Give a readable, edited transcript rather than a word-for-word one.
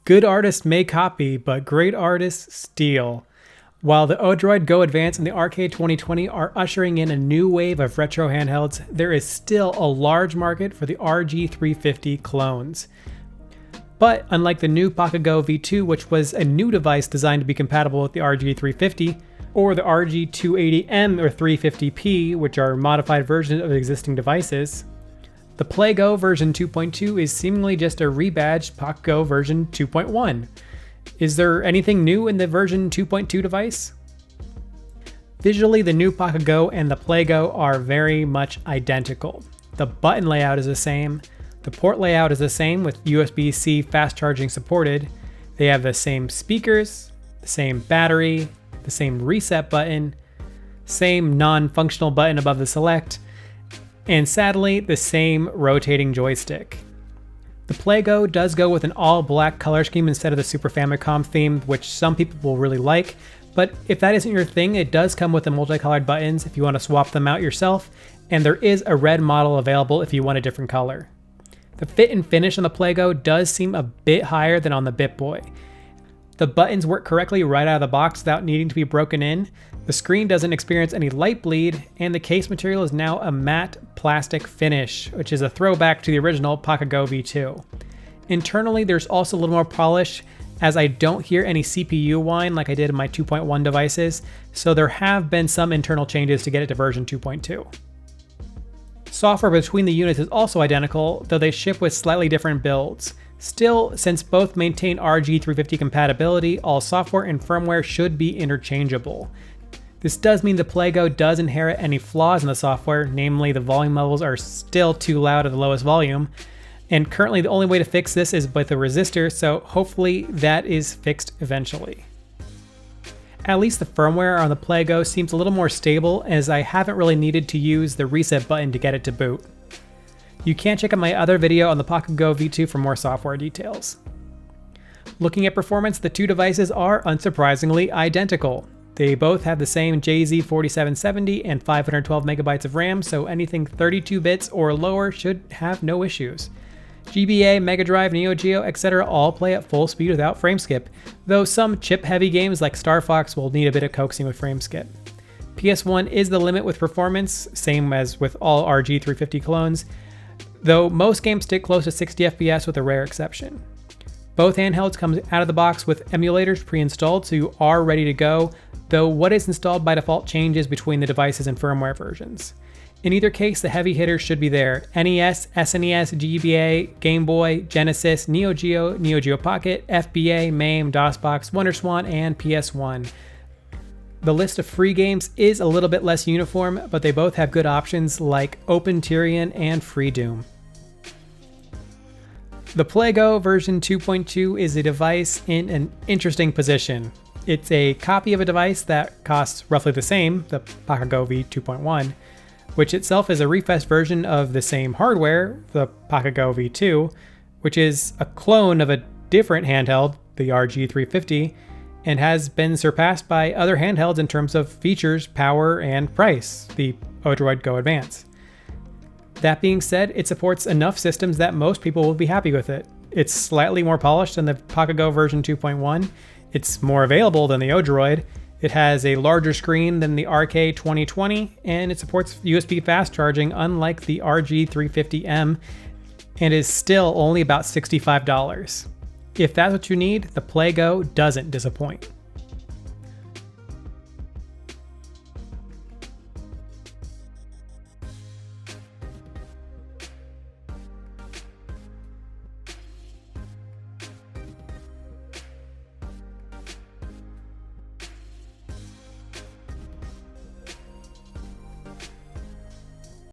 Good artists may copy, but great artists steal. While the ODROID Go Advance and the Arcade 2020 are ushering in a new wave of retro handhelds, there is still a large market for the RG350 clones. But unlike the new PocketGo V2, which was a new device designed to be compatible with the RG350, or the RG280M or 350P, which are modified versions of existing devices, the PlayGo version 2.2 is seemingly just a rebadged PocketGo version 2.1. Is there anything new in the version 2.2 device? Visually, the new PocketGo and the PlayGo are very much identical. The button layout is the same, the port layout is the same with USB-C fast charging supported, they have the same speakers, the same battery, the same reset button, same non-functional button above the select, and sadly, the same rotating joystick. The PlayGo does go with an all-black color scheme instead of the Super Famicom theme, which some people will really like, but if that isn't your thing, it does come with the multicolored buttons if you want to swap them out yourself, and there is a red model available if you want a different color. The fit and finish on the PlayGo does seem a bit higher than on the BitBoy. The buttons work correctly right out of the box without needing to be broken in, the screen doesn't experience any light bleed, and the case material is now a matte plastic finish, which is a throwback to the original PocketGo V2. Internally, there's also a little more polish, as I don't hear any CPU whine like I did in my 2.1 devices, so there have been some internal changes to get it to version 2.2. Software between the units is also identical, though they ship with slightly different builds. Still, since both maintain RG350 compatibility, all software and firmware should be interchangeable. This does mean the PlayGo does inherit any flaws in the software, namely the volume levels are still too loud at the lowest volume, and currently the only way to fix this is with a resistor, so hopefully that is fixed eventually. At least the firmware on the PlayGo seems a little more stable, as I haven't really needed to use the reset button to get it to boot. You can check out my other video on the PocketGo V2 for more software details. Looking at performance, the two devices are unsurprisingly identical. They both have the same JZ4770 and 512 megabytes of RAM, so anything 32 bits or lower should have no issues. GBA, Mega Drive, Neo-Geo, etc. all play at full speed without frame skip, though some chip-heavy games like Star Fox will need a bit of coaxing with frame skip. PS1 is the limit with performance, same as with all RG350 clones, though most games stick close to 60 FPS with a rare exception. Both handhelds come out of the box with emulators pre-installed, so you are ready to go, though what is installed by default changes between the devices and firmware versions. In either case, the heavy hitters should be there: NES, SNES, GBA, Game Boy, Genesis, Neo-Geo, Neo-Geo Pocket, FBA, MAME, DosBox, Wonderswan, and PS1. The list of free games is a little bit less uniform, but they both have good options like Open Tyrian and Free Doom. The PlayGo version 2.2 is a device in an interesting position. It's a copy of a device that costs roughly the same, the PocketGo V2.1, which itself is a refreshed version of the same hardware, the PocketGo V2, which is a clone of a different handheld, the RG350, and has been surpassed by other handhelds in terms of features, power, and price, the ODROID Go Advance. That being said, it supports enough systems that most people will be happy with it. It's slightly more polished than the PocketGo version 2.1, it's more available than the ODROID, it has a larger screen than the Arcade 2020, and it supports USB fast charging unlike the RG350M, and is still only about $65. If that's what you need, the PlayGo doesn't disappoint.